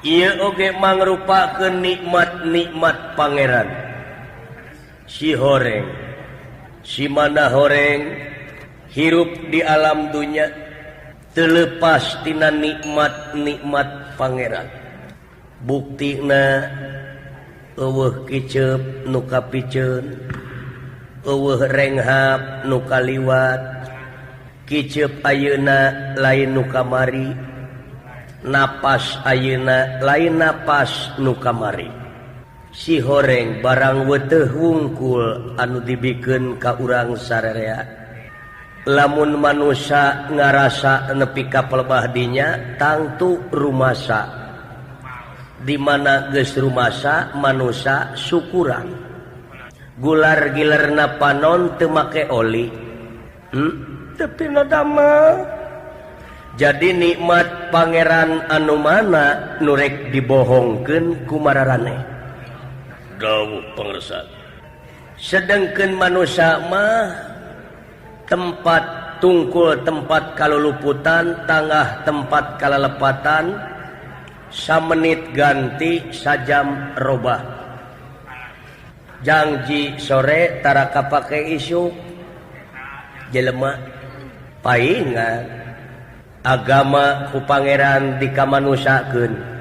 Ieu oge mangrupakeun nikmat-nikmat pangeran. Si horeng, si mana horeng hirup di alam dunya teu leupas tina nikmat-nikmat pangeran. Buktina eueuh kiceup nu kapiceun, eueuh renghap nu kaliwat, kiceup ayeuna lain nu kamari, napas ayeuna lain napas nu kamari. Si horeng barang weuteuh wungkul anu dibikeun ka urang sararea. Lamun manusia ngarasa nepi ka pelebah dinya tangtu rumasa. Di mana geus rumasa manusia syukuran. Gular gilerna panon teu make oli. Tapi nadama. Jadi nikmat pangeran anu mana nurek dibohongkeun ku mararane. Dawuh pangersan. Sedengkeun manusia mah tempat tungkul tempat kaluluputan, tangah tempat kalalepatan, samenit ganti sajam robah. Janji sore tara kapake isuk. Jelema paingan agama ku pangeran dikamanusakeun.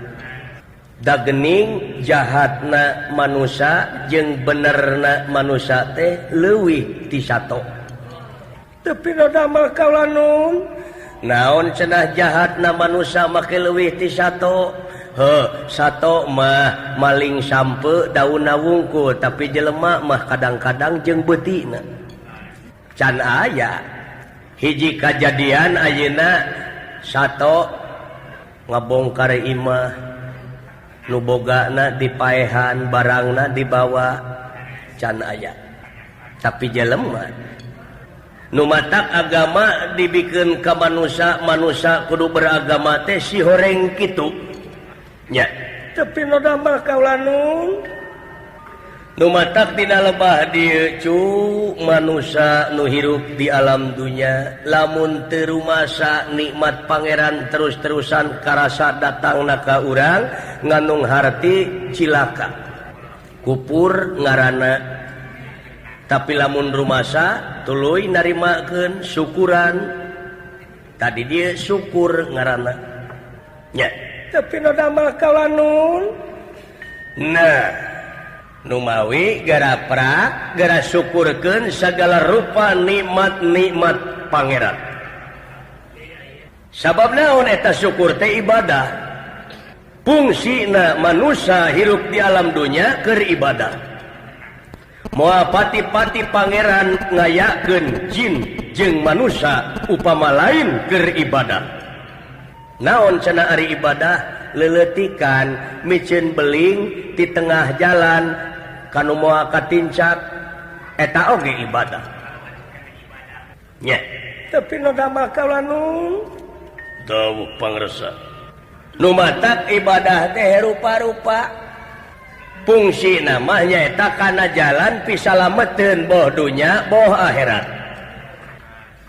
Da geuning jahatna manusia jeung benerna manusia teh leuwih ti sato. Tapi damel kaulanun naon cenah jahatna manusia make leuwih ti sato. Sato mah maling sampe daunna wungkul, tapi jelema mah kadang-kadang jeung beutina. Can aya hiji kajadian ayeuna sato ngabongkar imah nu bogana dipaehan barangna dibawa, can aya. Tapi jelema nu matak agama dibikeun ka manusia, manusia kudu beragama teh si horeng kitu nya. Tapi nu damel kaulanun nu matak dina lebah dieu cu manusia nu hirup di alam dunya lamun teu rumasa nikmat pangeran terus-terusan karasa datangna ka urang ngandung harti cilaka kupur ngaranna. Tapi lamun rumasa tuluy narimakeun syukuran tadi dia syukur ngaranna nya. Tapi nu damel kaulanun nah numawi gara prak gara syukurkeun sagala rupa nikmat-nikmat pangeran. Sabab naon eta syukur teh ibadah. Fungsina manusia hirup di alam dunya keur ibadah. Moal pati-pati pangeran ngayakeun jin jeung manusia upama lain keur ibadah. Naon cenah ari ibadah? Leleutikan micin beling di tengah jalan kanu moal katincak eta oge ibadah nya. Tapi nu damel kaulanun dawuh pangresa nu matak ibadah teh rupa-rupa fungsina mah nyaeta kana jalan pisalameteun boh dunya boh akhirat.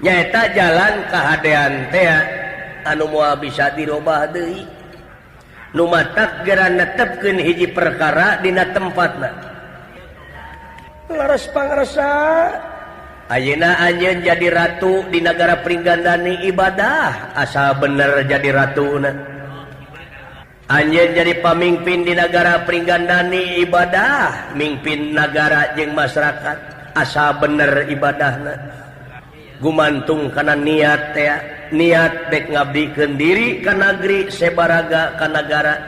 Nyaeta jalan kahadean teh anu moal bisa dirobah deui. Nu matak geura netepkeun hiji perkara dina tempatna. Laras pangresa ayeuna anjeun jadi ratu di nagara Pringgandani ibadah asa bener jadi ratuna. Anjeun jadi pamimpin di nagara Pringgandani ibadah mimpin nagara jeung masyarakat asa bener ibadahna. Gumantung kana niat teh. Niat bek ngabdikeun diri ka nagri sebaraga ka nagara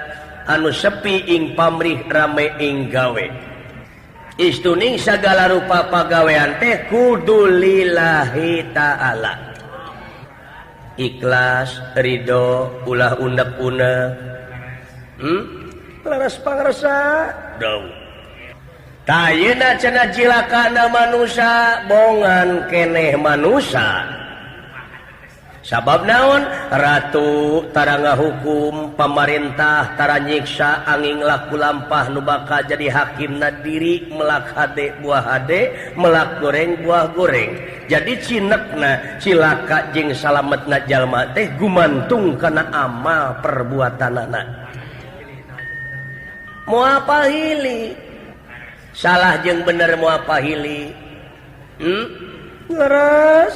anu sepi ing pamrih rame ing gawe. Istuning sagala rupa pagawean teh kudu lillahi ta'ala. Ikhlas, ridho, ulah undeg-undeg. Laras pangresa dawuh. Tayeuna cenah cilakana manusia bongan keneh manusia. Sabab naon? Ratu tara ngahukum, pamarintah tara nyiksa, angin laku lampah nu bakal jadi hakimna diri, melak hade buah hade, melak goreng buah goreng. Jadi cinekna cilaka jeung salametna jalma teh gumantung kana amal perbuatanana. moal pahili salah jeung bener moal pahili leres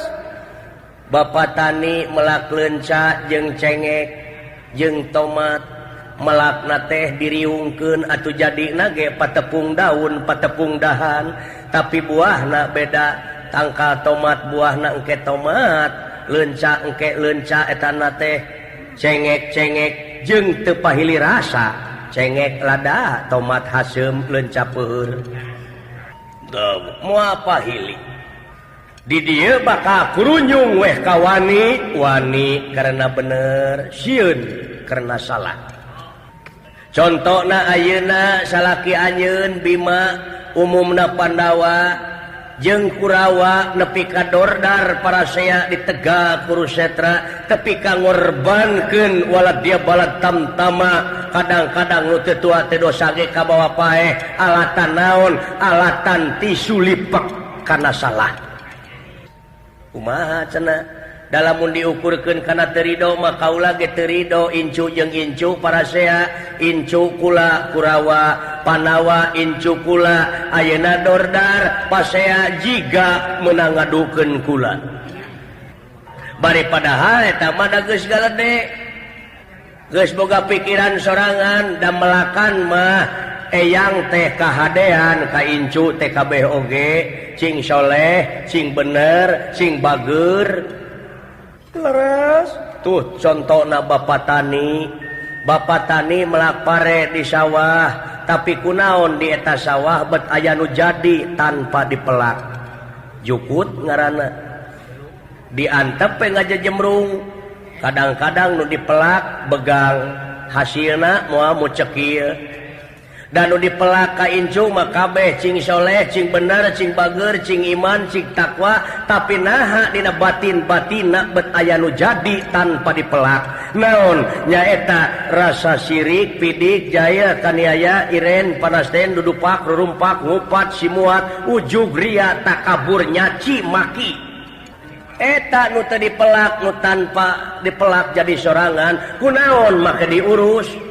Bapak tani melak lenca jeung cengek jeung tomat melakna teh diriungkeun atuh jadina ge patepung daun patepung dahan tapi buahna beda tangkal tomat buahna engke tomat lenca engke lenca etana teh cengek-cengek jeung teu pahili rasa cengek lada tomat haseum lenca peueur moal pahili di dieu bakal kurunyung weh ka wani karena bener sieun karena salah contona ayeuna salaki anjeun Bima umumna Pandawa jeung Kurawa nepi ka Dordar Parasea di Tegal Kurusetra tepi ka ngorbankeun walad dia balad tamtama kadang-kadang nu teu tua teh dosa ge ka bawa paeh alatan naon alatan tisu lipak kana salah kumaha cenah dalamun diukurkeun kana teu ridho mah kaula ge teu ridho incu jeung incu Parasea incu kula Kurawa Panawa incu kula ayeuna Dordar Pasea jiga meunang ngadukeun kula bari padahal eta mah da geus galede geus boga pikiran sorangan da melakan mah eyang teh kahadean ka incu teh kabeh oge cing soleh cing bener cing bageur leres tuh contona Bapak tani melak pare di sawah tapi kunaon di eta sawah bet aya nu jadi tanpa dipelak jukut ngaranna diantep pe ngajejemrung kadang-kadang nu dipelak begang hasilna moal mucek ieu dan nu dipelak ka incu mah kabeh cing soleh cing bener cing bageur cing iman cing takwa tapi naha dina batin-batinna bet aya nu jadi tanpa dipelak naon nyaeta rasa sirik pidik jaya kaniaya iren panasten dudupak rurumpak ngupat simuat ujug ria takabur nyaci maki eta nu teu dipelak nu tanpa dipelak jadi sorangan kunaon make diurus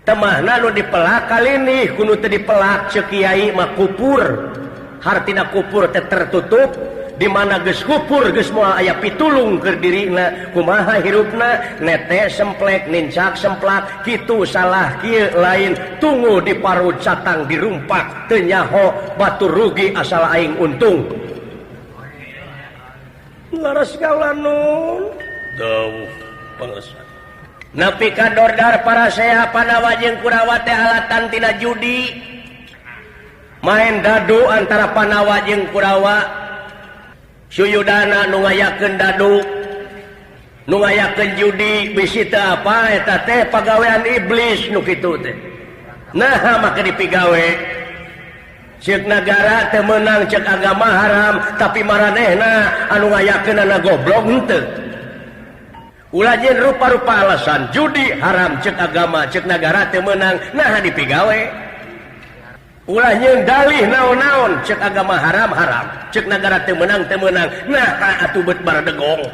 temahna nu dipelak kalini kudu teu dipelak ceuk kiai mah kupur hartina kupur teh tertutup di mana geus kupur geus moal aya pitulung keur dirina kumaha hirupna nete semplek nincak semplak kitu salah kieu lain tunggu di parut catang dirumpak teu nyaho batur rugi asal aing untung laras kaula nun dawuh pangesan nepi ka Dordar Parasea Panawa jeung Kurawa teh alatan tina judi main dadu antara Panawa jeung Kurawa suyudana nu ngayakeun dadu nu ngayakeun judi bisi teu apa eta teh pagawean iblis nu kitu teh naha make dipigawe ceuk nagara teu meunang ceuk agama haram tapi maranehna anu ngayakeunana goblok henteu ulah jeung rupa-rupa alasan judi haram ceuk agama ceuk nagara teu meunang naha dipigawe ulah jeung dalih naon-naon ceuk agama haram ceuk nagara teu meunang naha atuh beut baradegong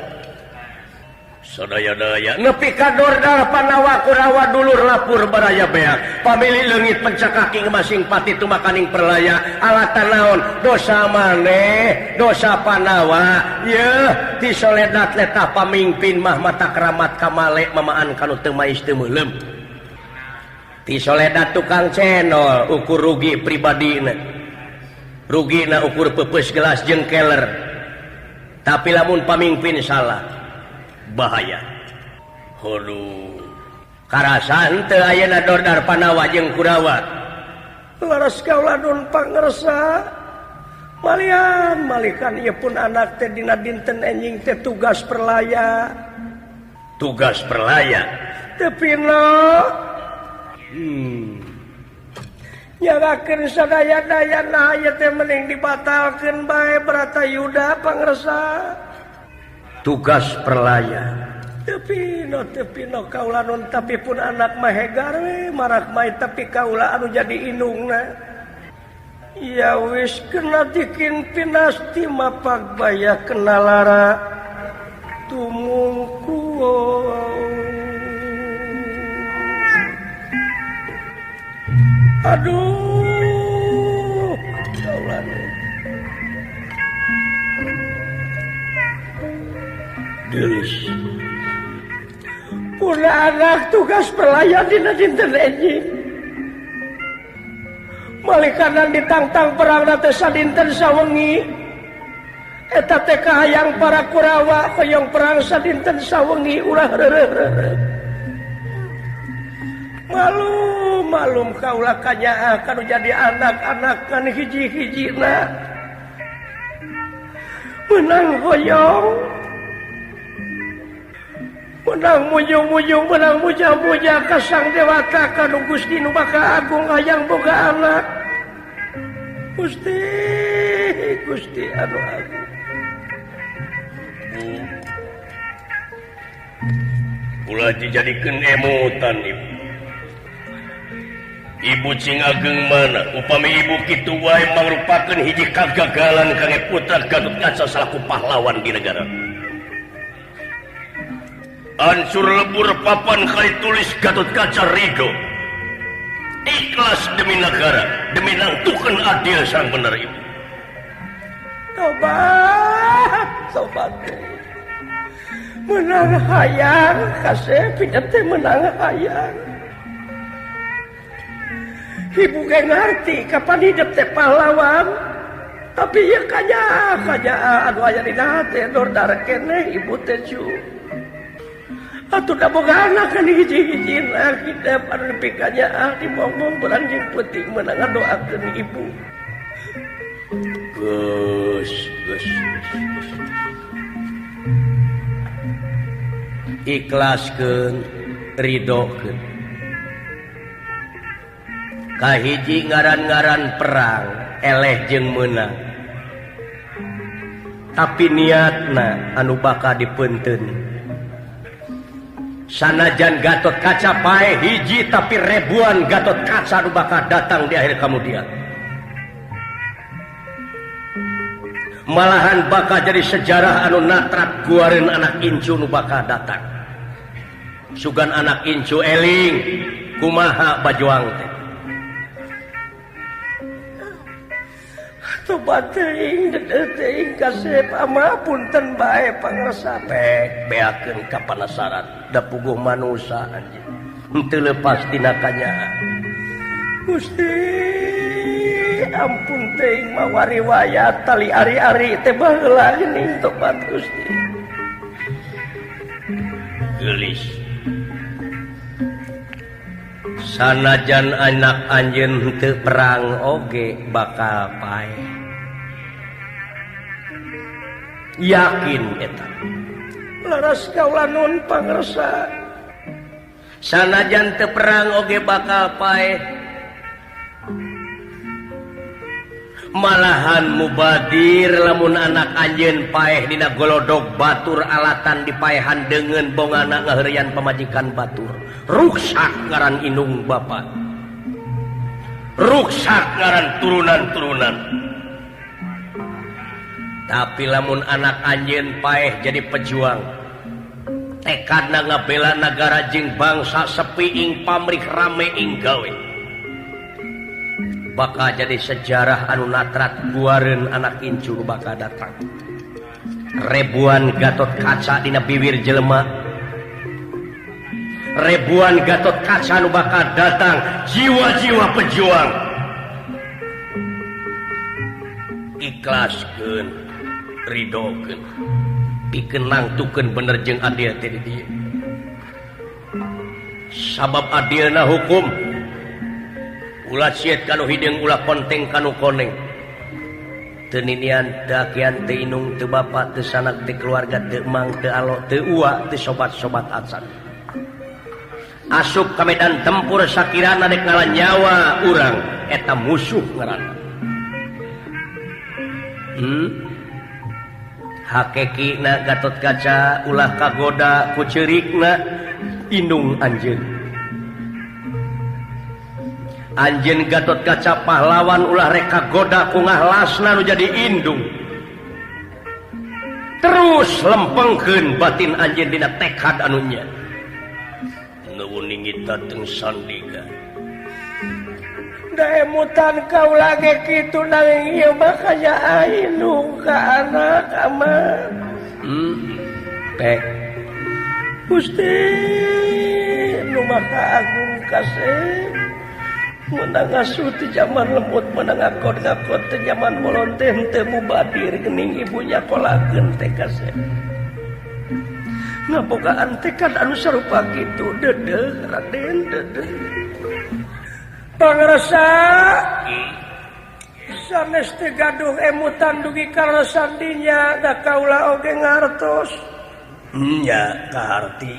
sadaya-daya nepi ka Dordar Panawa Kurawa dulur lapur baraya beak pamili leungit pencakaki masing pati tumakaning perlaya alatan naon dosa maneh dosa Panawa yeuh ti soledat letah pamimpin mah mata keramat kamale mamaan kanu teu mais teu meulem ti soledat tukang cenol ukur rugi pribadina rugina ukur peupeus gelas jeung keler tapi lamun pamimpin salah bahaya hulu karasan teu ayeuna Dordar Panawa jeung Kurawa laras kaula nun pangersa malian malikan ieu pun anak teh dina dinten enjing teh tugas perlaya teu pina nyarakeun sadaya-dayana ieu teh mending dibatalkeun bae Bratayuda pangersa tugas perlaya tepino kaula nun tapi pun anak mahegar we marak main tapi kaula anu jadi indungna ya wis kena dikin pinasti mapak baya kena lara tumungku Aduh, gelis. Puna anak tugas pelayan dina dinten enjing. Malikanan ditangtang perang teh sadinten sawengi. Eta teh kahayang para Kurawa hoyong perang sadinten sawengi ulah reureuh. Malum kaulah kanyaa kanu jadi anak-anak kan hiji-hijina. Menang hoyong. Menang mujung-mujung, menang muja-muja ka Sang Dewata kanu Gusti nu Baka Agung hayang boga anak. Gusti anu agung. Ulah dijadikeun emutan ibu. Ibu cing ageng mana? Upami ibu kitu wae mangrupakeun hiji kagagalan kangge putra Gatot Kaca salaku pahlawan di negara. Hancur lebur papan kali tulis Gatot Kaca Ridho. Ikhlas demi negara, demi nangtukeun adil sang bener ibu. Tobat. Menang hayang, kasih pindah teh menang hayang. Ibu gak ngerti kapan hidup teh pahlawan, tapi ya kanya anu aya dina teh dor darek keneh ibu teh cu. Atuh da boga anak kan hiji-hijina kita anu nepi kanya dimomong berang jeung penting menang doakeun ibu. Gus. Ikhlaskeun, ridhokeun. Kahiji ngaran-ngaran perang eleh jeung meunang. Tapi niatna anu bakal dipeunteun. Sanajan Gatot Kaca pae hiji tapi ribuan Gatot Kaca anu bakal datang di akhir kemudian. Malahan bakal jadi sejarah anu natrak guareun anak incu nu bakal datang. Sugan anak incu eling kumaha bajuang teh. Tobat teuing teuing kasep amapunten bae pangarsa beakeun ka panasaran da puguh manusa anjeun henteu lepas tina kanyaan. Gusti ampun teuing mawa riwayat tali ari-ari teh baheula geuning tobat Gusti. Gelis. Sanajan anak anjeun henteu perang oge bakal paeh. Yakin eta. Laras kaula nun pangarsa. Sanajan teu perang oge bakal paeh. Malahan mubadir lamun anak anjeun paeh dina golodog batur alatan dipaehan deungeun bongana ngaheurian pamajikan batur. Ruksak ngaran indung bapa. Ruksak ngaran turunan-turunan. Tapi lamun anak anjeun paeh jadi pejuang, tekadna ngabela nagara jeung bangsa sepi ing pamrih rame ing gawe, bakal jadi sejarah anu natrat guareun anak incu bakal datang. Ribuan Gatot Kaca dina bibir jelema, ribuan Gatot Kaca anu bakal datang, jiwa-jiwa pejuang. Ikhlaskeun, ridhokeun, pikeun nangtukeun bener jeung adil teh di dieu. Sabab adilna hukum, ulah siet kanu hideung ulah konteng kanu koneng. Teu ninian, teu akean, teu inung, teu bapa, teu sanak, teu keluarga, teu emang, teu alo, teu uwa, teu sobat-sobat acan. Asup ka medan tempur sakirana dek ngaran nyawa urang eta musuh ngaranna. Hakekina Gatot Kaca ulah kagoda ku ceurikna indung anjeun. Anjeun Gatot Kaca pahlawan ulah rek kagoda ku ngahlasna nu jadi indung. Terus lempengkeun batin anjeun dina tekad anu nya. Nu ningita teu sandiga. emutan kau lagi gitu nang ieu mah kaya anu ka anak aman. Teh Gusti nu maha agung kasih. Menang asuh teh zaman lembut, menang akod-akod teh zaman molon teh teu mubadir geuning ibunya kolakeun teh kasih. Ngabogaan tekad anu sarupa kitu deudeuh Raden deudeuh. Pangrasa sanes teh gaduh emutan dugi karena sandinya da kaula oge ngartos. Nya kaharti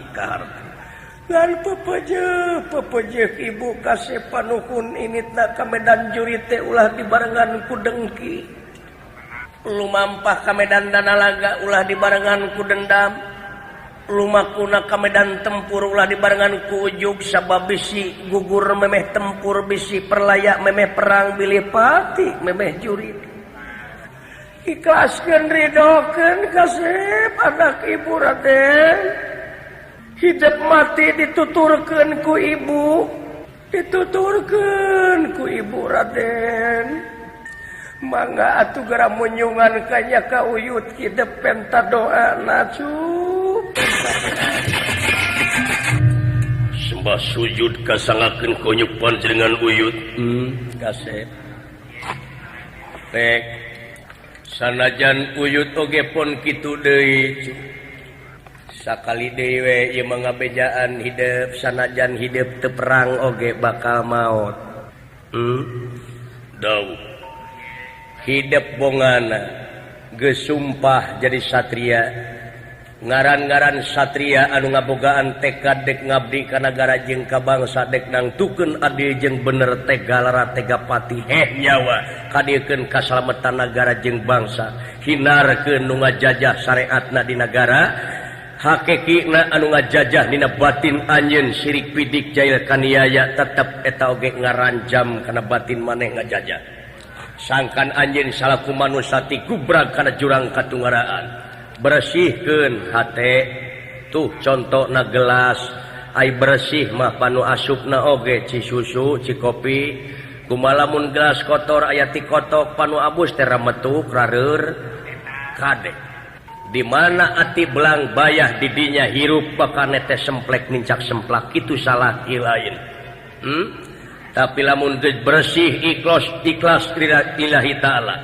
Ngan pepejeh ibu kasih panuhun initna ka Medan Juri teh ulah dibarengan ku dengki. Lumampah ka Medan Danalaga ulah dibarengan ku dendam. Lumakuna ka Medan Tempur ulah dibarengan ku ujug sabab bisi gugur memeh tempur bisi perlayak memeh perang bilih pati memeh jurit. Ikhlaskeun ridokeun kasih anak ibu Raden. Hidup mati dituturkeun ku ibu Raden. Mangga atuh gara munyungan kanya ka uyut hidup penta doana cu. Sembah sujud kasangakeun konyuk panjenengan uyut. Kasih. Tek sanajan uyut oge pon kitu deui. Sakali dewe ieu mangabejaan hidup sanajan hidup teu perang oge bakal maot. Dau. Hidup bongana geus sumpah jadi satria. Ngaran-ngaran satria anu ngabogaan tekad dek ngabdi ka nagara jeung ka bangsa dek nangtukeun adil jeung bener tega lara tega pati nyawa kadiekeun kasalametan nagara jeung bangsa hinarkeun nu ngajajah syariatna di nagara. Hakikina anu ngajajah dina batin anjeun sirik pidik jail kaniaya tetep eta oge ngaranjam kana batin maneh ngajajah. Sangkan anjeun salaku manusia ti gubrag kana jurang katunggaraan. Bersihkeun hate tuh contona gelas ai bersih mah panu asupna oge ci susu ci kopi kumaha lamun gelas kotor aya ti kotok panu abus teh rametuk rareur kade. Di mana ati belang bayah didinya hirup bakal nete semplek nincak semplak itu salah lain. Tapi lamun bersih ikhlas lillahi ta'ala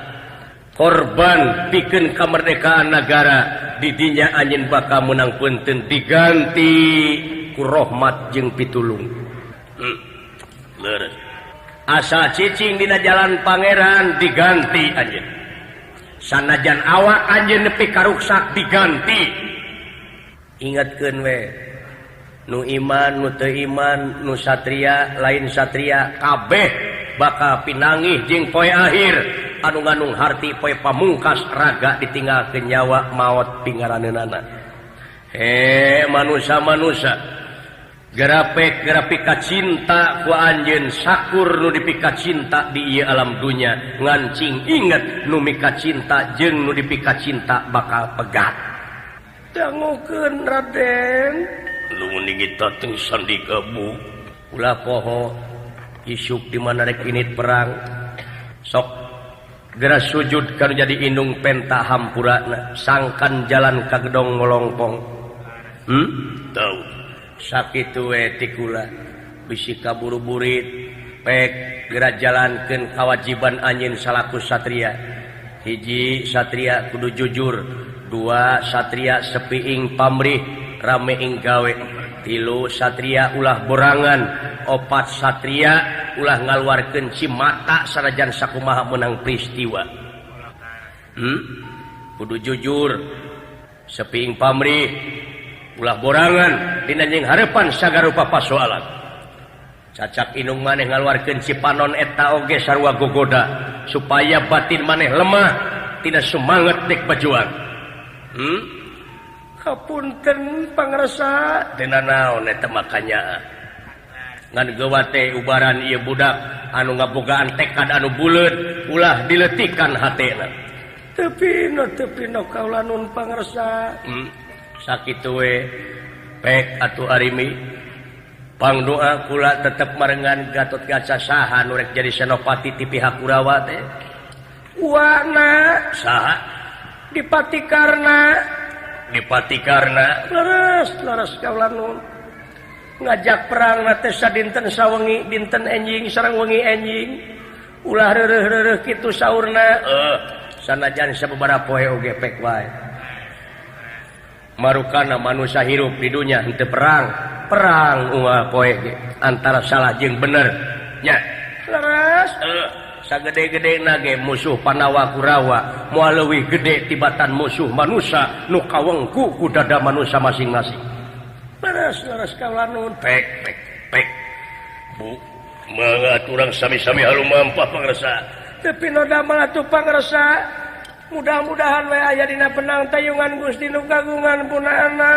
korban pikeun kamerdekaan negara didinya anjeun bakal menang punten diganti ku rahmat jeung pitulung. Leres asa cicing dina jalan pangeran diganti anjeun. Sanajan awak anjeun nepi karuksak diganti. Ingatkeun we nu iman nu teu iman nu satria lain satria kabeh bakal pinangih jeung poe akhir anu ngandung harti poe pamungkas raga ditinggalkeun nyawa maot pingaraneunana. Manusia Gerapik cinta ku anjeun sakur nu dipika cinta di ieu alam dunya ngancing inget nu mika cinta jeung nu dipika cinta bakal pegat. Dangukeun Raden. Lu ningita teu sandi kabu ulah poho isuk di mana rek init perang sok geura sujud kana jadi indung penta hampurana sangkan jalan ka gedong ngolongpong. Tahu sakitu we tikula bisi kaburu-burit pek geura jalankeun kawajiban anjeun salaku satria. Hiji satria kudu jujur, dua satria sepiing pamrih rame ing gawe, tilu satria ulah borangan, opat satria ulah ngaluarkeun cimata sanajan sakumaha menang peristiwa. Kudu jujur, sepiing pamrih ulah borangan dina jeung hareupan sagarupa pasoalan. Cacak inung maneh ngaluarkeun cipanon eta oge sarua gogoda supaya batin maneh lemah tina semangat dek bajuang. Hapunten pangrasa dina naon eta makanya ngan geua teh ubaran ieu budak anu ngabogaan tekad anu buleud ulah diletikan hatena. Tepi no kaula nun pangrasa. Sakitu we pek atuh arimi pangdoa kula tetep marengan Gatot Kaca saha nu rek jadi senopati ti pihak Kurawa teh wana saha Dipatikarna leres kaula nun ngajak perang teh sadinten sawengi dinten enjing sareng wengi enjing ulah reureuh kitu saurna sanajan sababaraha poe oge pek wae marukana manusia hirup di dunia henteu perang ulah poe ge antara salah jeung bener nya leres sagede-gedena ge musuh Panawa Kurawa moal leuwih gede tibatan musuh manusia nu kawengku ku dada manusia masing-masing leres kaula nun pek Bu mangga urang sami-sami halumampah pangresa tapi no damel atuh pangresa mudah-mudahan we aya dina penang tayungan Gusti nu kagungan punaana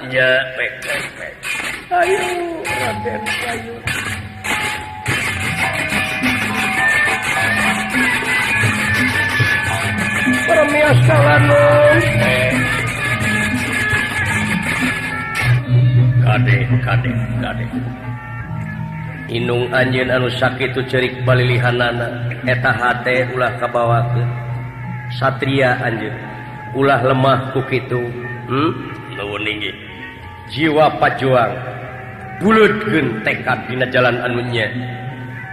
nya pek ayo Raden ayo permios kaula nun kade inung anjeun anu sakitu cerik balilihanana eta hate ulah kabawakeun satria anjeun ulah lemah ku kitu nuwun inggih jiwa pajuang buleutkeun tekad dina jalan anu nya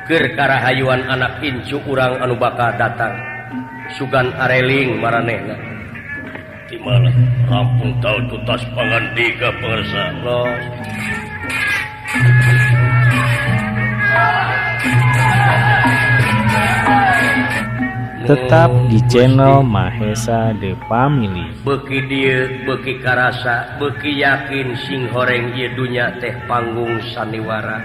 keur karahayuan anak incu urang anu bakal datang sugan areling maranehna di mana rampung tahu tutas pangandika pangarsa los tetap di channel Mahesa The Family beuki dieu beuki karasa beuki yakin sing horeng ieu dunya teh panggung sandiwara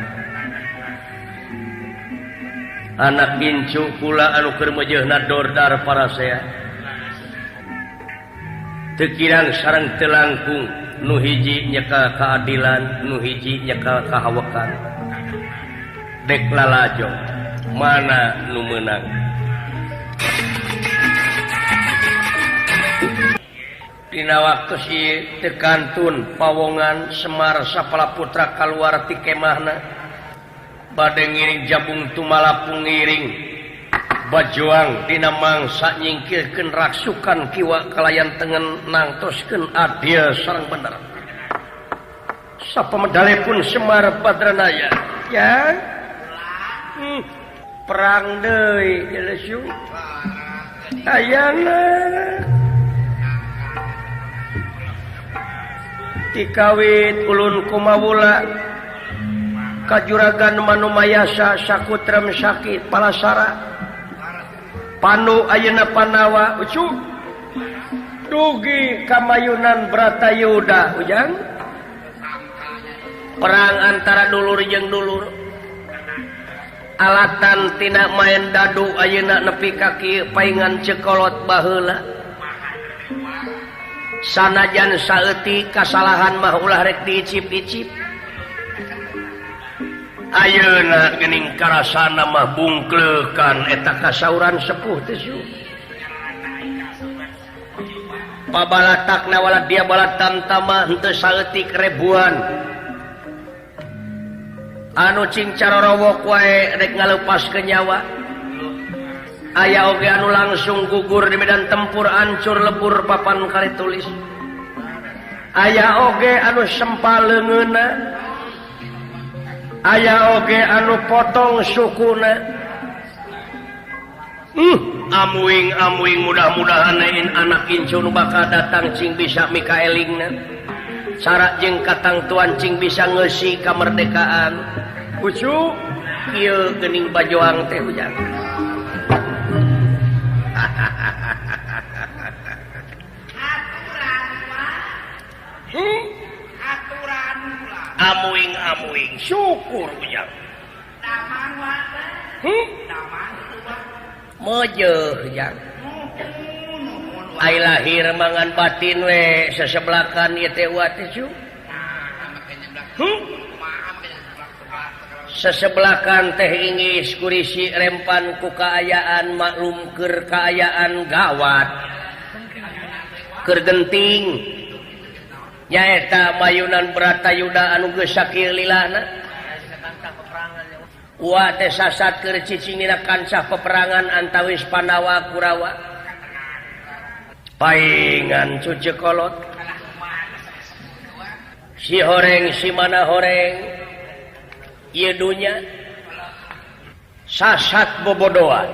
anak incu kula anu keur meujeuhna dordar parasea teu kirang sareng teu langkung nu hiji nyeka keadilan nu hiji nyeka kahawekan dek lalajo mana nu meunang dina waktu si tekantun pawongan Semar Sapala Putra kaluar ti kemahna bade ngiring jabung tumalapung ngiring bajuang dina mangsa nyingkirkeun raksukan kiwa kalayan tengen nangtoskeun adil sareng bener sapamedale pun Semar Badranaya ya perang deui jelesu ayana tikawit ulun kumawula kajuragan Manumayasa sakutrem sakit palasara panu ayeuna Panawa ucu dugi kamayunan Bratayuda ujang perang antara dulur jeung dulur alatan tina main dadu ayeuna nepi ka kieu paingan cekolot baheula sanajan saeutik kasalahan mah ulah rek diicip-icip ayeuna geuning karasana mah bungkleukan eta kasauran sepuh teh su pabalatakna wala dia balatan tamah henteu saeutik rebuan anu cing carorowok wae rek ngaleupaskeun nyawa aya oge anu langsung gugur di medan tempur hancur lebur papan kali tulis aya oge anu sempal leungeunna aya oge anu potong sukuna amuing mudah-mudahan nein anak incu nu bakal datang cing bisa mikaelingna cara jeung katang tuan cing bisa ngeusi kamerdekaan ucu kieu geuning bajoang teh hujan amuing syukur ujang mojeuh ujang ai lahir mangan batin we sesebelakan ieu teh wate cu sesebelakan teh ingis kurisi rempan ku kaayaan maklum keur kaayaan gawat keur genting nyaeta mayunan Bratayuda anu geus sakieu lilana Wa teh sasat keur cicingina kancah peperangan antawis Pandawa Kurawa. Paingan cuce kolot. Si horeng si mana horeng. Ieu dunya sasat bobodoan.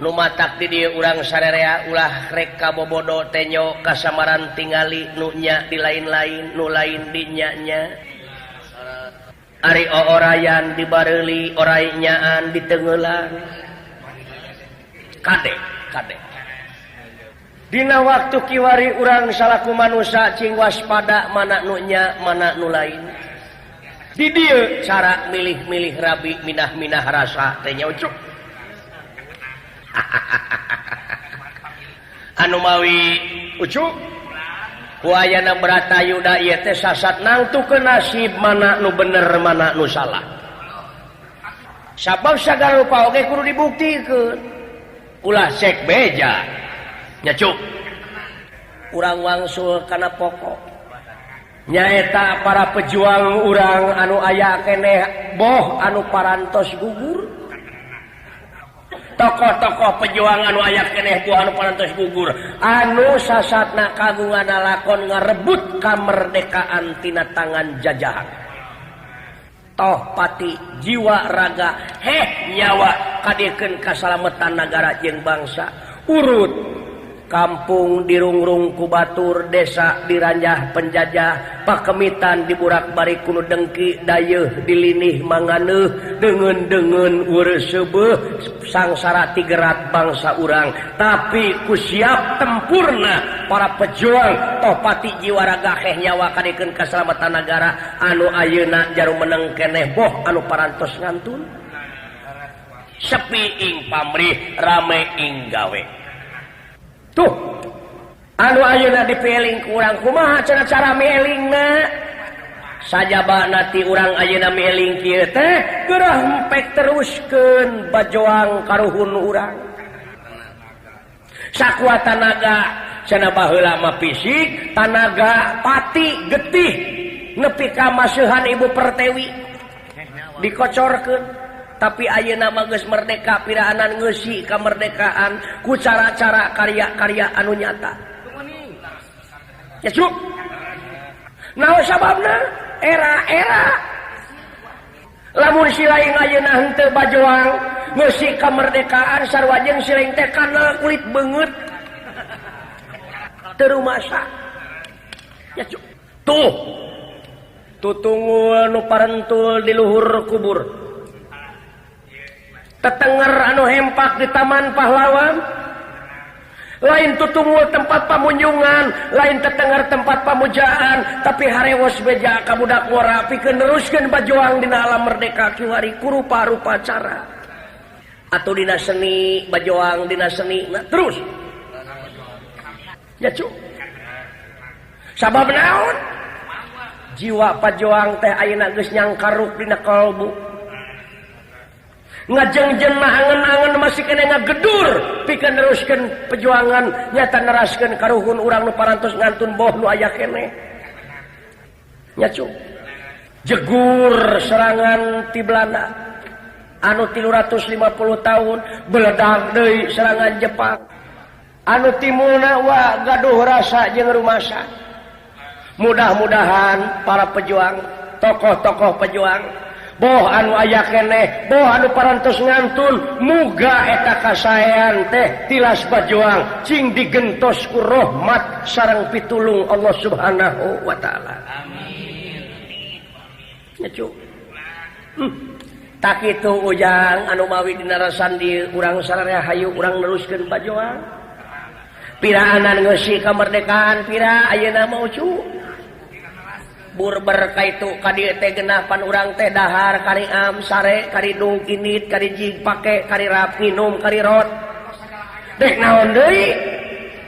Nu matak di dieu urang sarerea ulah rek kabobodo teh nyo kasamaran tingali nu nya di lain-lain nu lain di nya-nya. Ari orayan dibareuli orai nyaan ditengeulan kade dina waktu kiwari urang salaku manusia cing waspada mana nu nya mana nu lain di dieu cara milih-milih rabi minah-minah rasa teh nya ucuk anu mawi ucuk Wayana beratayuda ieu teh sasat nangtukeun nasib mana nu bener mana nu salah. Sabab sagala rupa oge kudu dibuktikeun. Ulah cek beja. Nya cuk. Urang wangsul kana pokok. Nyaeta para pejuang urang anu aya keneh boh anu parantos gugur. Tokoh-tokoh pejuang anu aya keneh buah anu parantos gugur anu sasatna kagungan lakon ngarebut kamerdekaan tina tangan jajahan toh pati jiwa raga nyawa kadikeun kasalamatan nagara jeung bangsa urut kampung dirungrung ku batur desa diranjah penjajah pakemitan diburak-balik kuno dengki dayeuh dilinih manganeuh deungeun-deungeun ureuseubeut sangsara tigerat bangsa urang tapi ku siap tempurna para pejuang toh pati jiwa raga nyawa kadikeun kasalamatan nagara anu ayeuna jarum meneng keneh boh anu parantos ngantun sepi ing pamrih rame ing gawe. Tuh anu ayeuna dipieling ku urang kumaha cenah cara mielingna sajabana ti urang ayeuna mieling kieu teh geurah empek teruskeun bajoang karuhun urang sakuat tanaga cenah baheula mah fisik tanaga pati getih nepi ka maseuhan Ibu Pertewi dikocorkeun tapi ayeuna mah geus merdeka piraanan ngeusi kamerdekaan ku cara-cara karya-karya anu nyata. Ya cuk. Naon sababna? Era-era. Lamun si lain ayeuna henteu bajoang ngeusi kamerdekaan sarua jeung si lain teh kana kulit beungeut. Teu rumasa. Ya cuk. Tuh. Tutungul nu parentul di luhur kubur. Tetenger anu hempak di Taman Pahlawan lain tutungul tempat pamunjungan lain tetenger tempat pamujaan tapi harewos beja ka budak wara pikeun neruskeun bajoang dina alam merdeka kiwari ku rupa-rupa cara atuh dina seni bajoang dina seni nah terus ya cu sabab naon jiwa pajoang teh ayeuna geus nyangkaruk dina kalbu ngajengjen mah angen-angen masih kena ngagedur pikeun neruskeun perjuangan nyata neraskeun karuhun urang nu parantos ngantun boh nu aya keneh nya cu jegur serangan ti Belanda anu 350 tahun beledag deui serangan Jepang anu timulna wa gaduh rasa jeung rumasa mudah-mudahan para pejuang tokoh-tokoh pejuang boh anu aya keneh boh anu parantos ngantun muga eta kasaean teh tilas bajoang cing digentos ku rahmat sareng pitulung Allah Subhanahu wa taala amin ya cu tak kitu ujang anu mawi dina rasan di urang sararea hayu urang neruskeun bajoang piraanan ngeusi kamerdekaan pira ayeuna mah cu burber kaitu kadieu teh genapan urang teh dahar kari am sare kari dung kinit kari jig pake kari rap nginum kari rot dek naon deui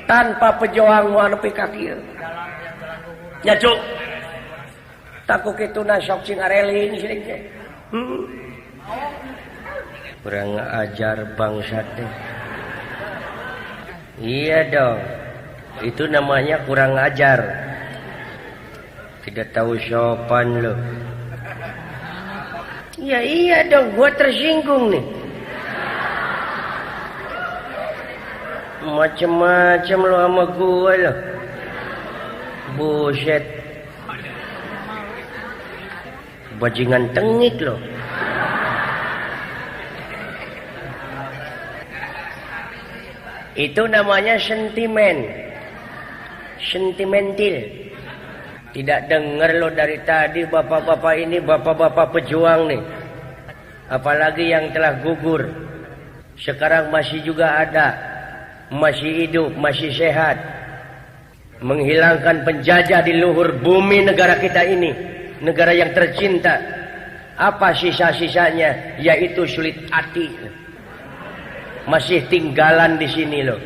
tanpa pejuang nu nepi ka kieu nya cuk taku kituna sok cing areling seuing teh kurang ajar bangsa teh iya dong itu namanya kurang ajar tidak tahu sopan lo Ya iya dong, gua tersinggung nih. Macem-macem lo sama gua lo. Buset. Bajingan tengik lo. Itu namanya sentimen. Sentimentil. Tidak dengar lo dari tadi bapak-bapak ini, bapak-bapak pejuang nih. Apalagi yang telah gugur. Sekarang masih juga ada. Masih hidup, masih sehat. Menghilangkan penjajah di luhur bumi negara kita ini. Negara yang tercinta. Apa sisa-sisanya? Yaitu sulit hati. Masih tinggalan di sini loh.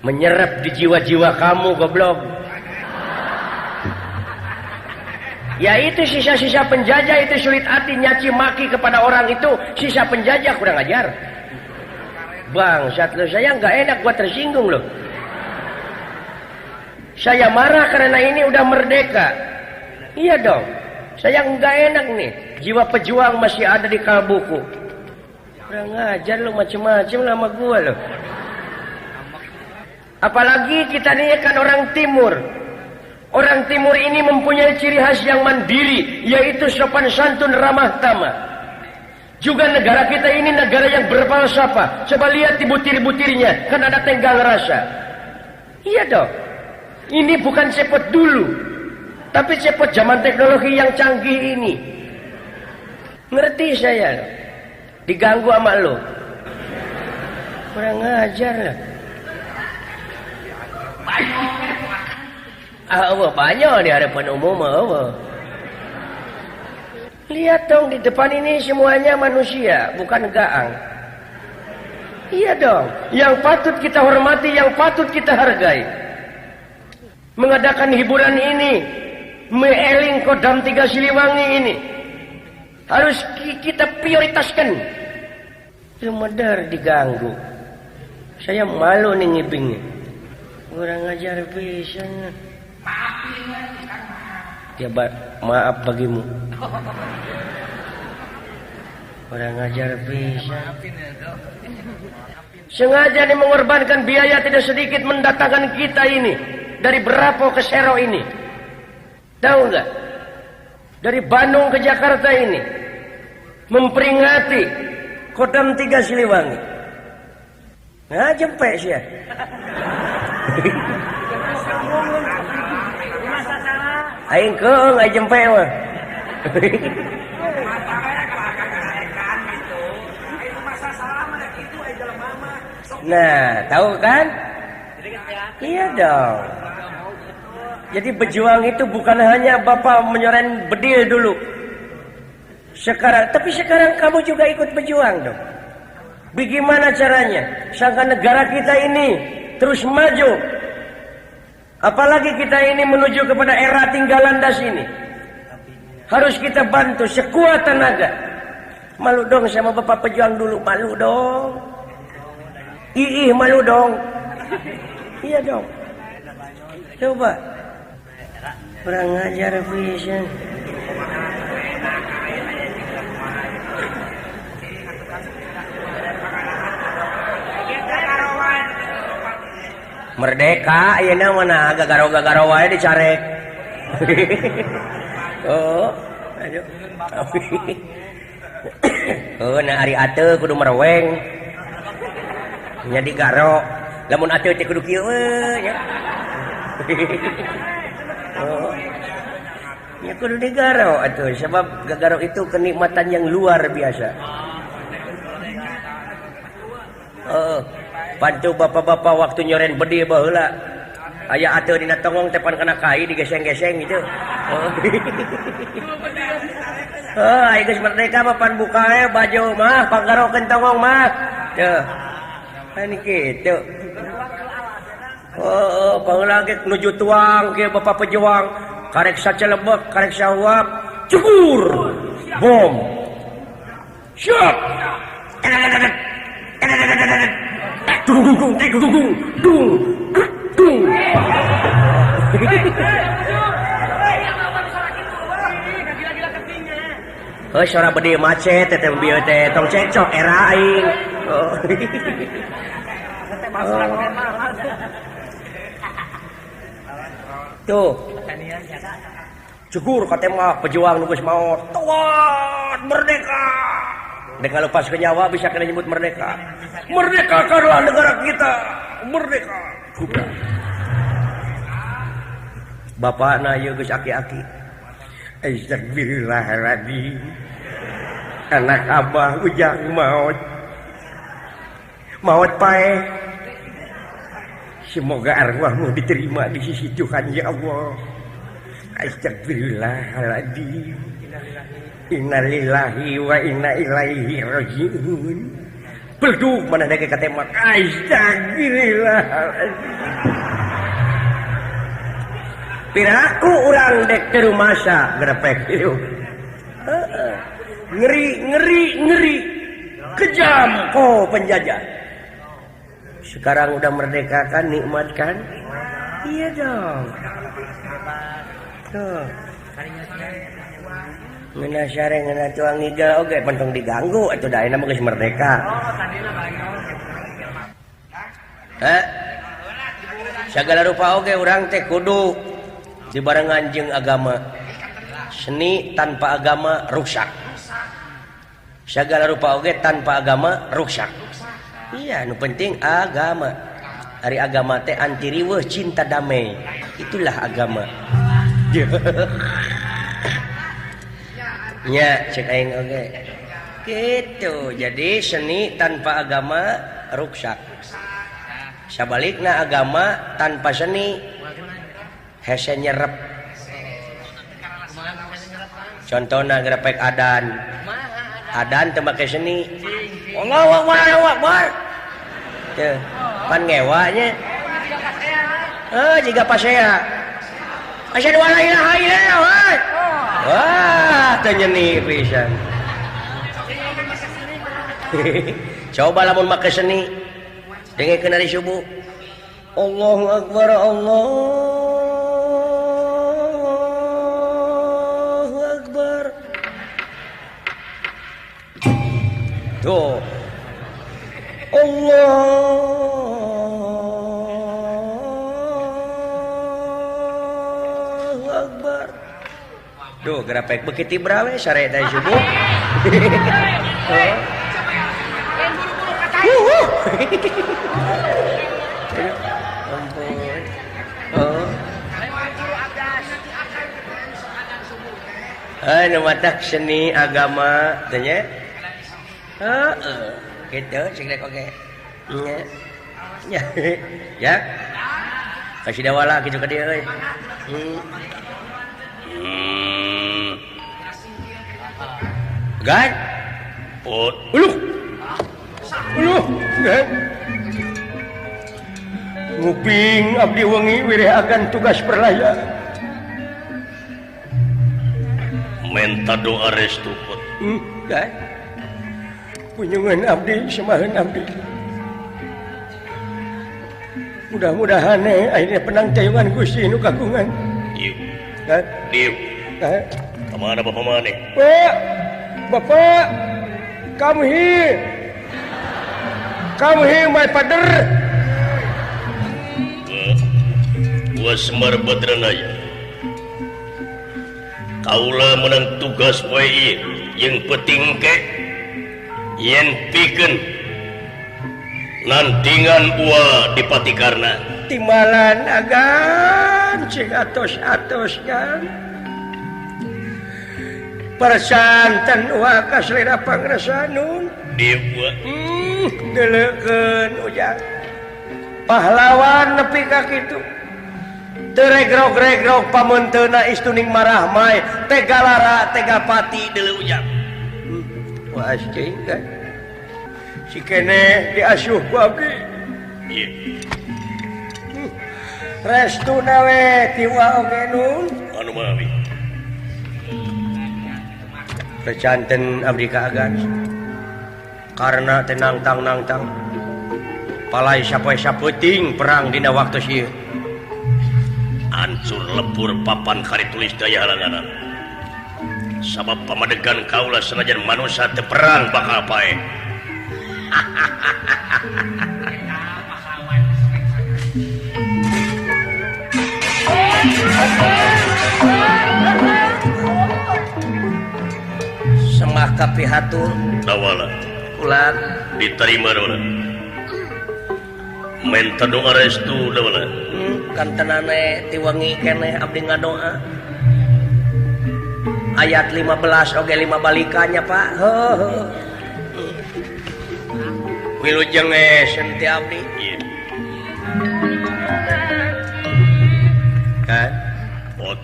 Menyerap di jiwa-jiwa kamu goblok. Ya itu sisa-sisa penjajah itu sulit hati nyaci maki kepada orang itu sisa penjajah kurang ajar. Bangsat lo, saya nggak enak gua tersinggung loh. Saya marah karena ini udah merdeka. Iya dong. Saya nggak enak nih. Jiwa pejuang masih ada di kalbuku. Kurang ajar lo macem-macem lah sama gua lo. Apalagi kita ini kan orang timur. Orang timur ini mempunyai ciri khas yang mandiri, yaitu sopan santun ramah tamah. Juga negara kita ini negara yang berfalsafah. Coba lihat di butir-butirnya, kan ada tenggang rasa. Iya dong. Ini bukan cepot dulu, tapi cepot zaman teknologi yang canggih ini. Ngerti saya loh. Diganggu sama lo. Kurang ajar lah. Banyak di hadapan umum. Lihat dong di depan ini semuanya manusia, bukan gaang. Iya dong. Yang patut kita hormati, yang patut kita hargai. Mengadakan hiburan ini, Meeling Kodam 3 Siliwangi ini harus kita prioritaskan. Semedar diganggu. Saya malu nih ngibingnya. Kurang ajar pisan. Ya maaf bagimu. Kurang ajar pisan. Sengaja nih mengorbankan biaya tidak sedikit mendatangkan kita ini dari Berapo ke Sero ini. Tahu nggak? Dari Bandung ke Jakarta ini memperingati Kodam 3 Siliwangi. Nah jempek sih ya. Aing keung aing jempek mah. Nah, tahu kan? Iya dong. Jadi berjuang itu bukan hanya bapak menyoren bedil dulu. Tapi sekarang kamu juga ikut berjuang dong. Bagaimana caranya? Sangka negara kita ini terus maju. Apalagi kita ini menuju kepada era tinggal landas ini. Harus kita bantu sekuat tenaga. Malu dong sama bapak pejuang dulu. Malu dong. Malu dong. Iya dong. Coba. Kurang ajar pisan. Merdeka, iya mana gagaro-gagaro wae dicarek. Oh, aduh. Oh, nah ari ateu kudu merweng. Nya digaro. Lamun ateu teh kudu kieu nya. Oh. Ya kudu digaro atuh, sebab gagaro itu kenikmatan yang luar biasa. Oh. Bantu bapak-bapak waktu nyoren bedi baheula. Aya ateu dina tongong tepan kana kai digeseng-geseng gitu. Oh, aya geus merdeka papan bukae baju mah panggarokeun tongong mah. Teuh. Ani kitu. Oh, baheula ge nuju tuang ke bapak pejuang. Karek sacelebek, karek sawap. Cukur. Bom. Siap. Dung. suara bede macet teh bieu teh tong cecok era aing. Oh. Tuh. Cukur ka mah pejuang nu geus maot. Tuan merdeka. Dengan lepas ke nyawa bisa kena nyebut merdeka. Merdeka karena negara kita. Merdeka. Kuda. Bapak na ieu geus aki-aki. Astagfirullahaladzim. Anak abah ujang maut. Maut pae. Semoga arwahmu diterima di sisi Tuhan ya Allah. Astagfirullahaladzim. Innalillahi wa inna ilaihi raji'un. Pelduk mana dake katemak. Astagfirullahaladzim. Piraku urang dek ke rumasa grepek itu. Ngeri. Kejam penjajah. Sekarang udah merdeka kan, nikmat kan? Iya dong. Tuh. Ngena sareng ngena tuang ngiga oge pentong diganggu atuh da ayeuna mah geus merdeka. Sagala rupa oge urang teh kudu dibarengan jeung agama. Seni tanpa agama rusak. Sagala rupa oge tanpa agama rusak. Iya, nu penting agama. Ari agama teh anti riweuh cinta damai. Itulah agama. Nya cek aing oge. Gitu. Jadi seni tanpa agama rusak. Sabalikna agama tanpa seni hese nyerep. Contohna grepek adan. Adan teu make seni. Allahu Akbar, Allahu Akbar. Teu, pan ngewa nya. Jiga pasea. Asyhadu an la ilaha illallah. Wah, teu nyeni pisan. Coba lamun make seni. Dengekeun ari subuh. Allahu Akbar, Allahu Akbar. Tuh. Allahu Akbar. Duh, grapek beuki tibra we sare teh subuh. Ampun. Nu matak seni agama teh nya. Gitu ceklek oke. Ya. Kasih dawala gitu ka dieu euy. Gan. Uluh. Gan. Nguping abdi wengi wirehagan tugas perlaya. Menta doa restu pot. Gan. Kunjungan abdi semaheun abdi. Mudah-mudahan akhirnya penangtayungan Gusti nu kagungan. Ieu. Kan? Dieu. Kamana bapak maneh? Bapak. Kamu hi my father. Gua Semar Badranaya. Kaula menang tugas poe ieu yang penting ke yen pikeun nantingan ua dipatikarna timbalan agan cing atos-atos kan persanten ua ka selera pangrasanun dieu deleukeun ujang pahlawan nepi ka kitu teu regrog-regrog pamunteuna istuning marah mae tega lara tega pati deuleu ujang. Wah, cing kan. Si kene diasuh ku abdi. Ieu. Restuna we tiwa oge nun. Anu mami. Pecanten abdi kaagan. Karena tenang tang palai sapoe-sapeuting perang dina waktu sieu. Hancur lebur papan kari tulis daya halanganan. sabab pamadegan kaula senajan manusia teu perang bakal pae. Semah kapihatur Dawala ulah diterima Dawala. Menta doa restu Dawala. kantenane tiwangi keneh abdi ngadoa. Ayat 15 oge 5 balikannya Pak. Heuh. Wilujeng esen ti abdi. Iya. Kan Pot.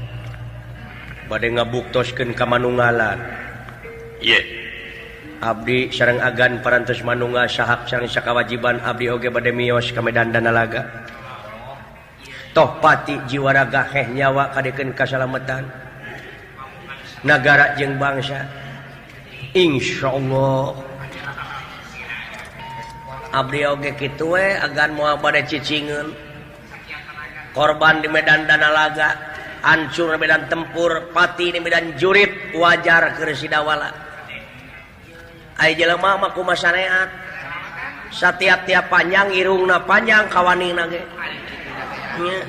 bade ngabuktoskeun ka manunggalan. Iya. Abdi sareng agan parantos manunggal sahak sareng sakawajiban abdi oge bade miyos ka Medan Danalaga. Toh pati jiwa raga heh nyawa kadekeun kasalametan nagara jeung bangsa. Insyaallah abdi oge kitu we agan moal bade cicingeun korban di Medan Danalaga, hancur di medan tempur, pati di medan jurit, wajar keur sidawala. Ai jelema mah kumaha saneat. Satiap-tiap panjang irungna panjang kawanina ge. Nya.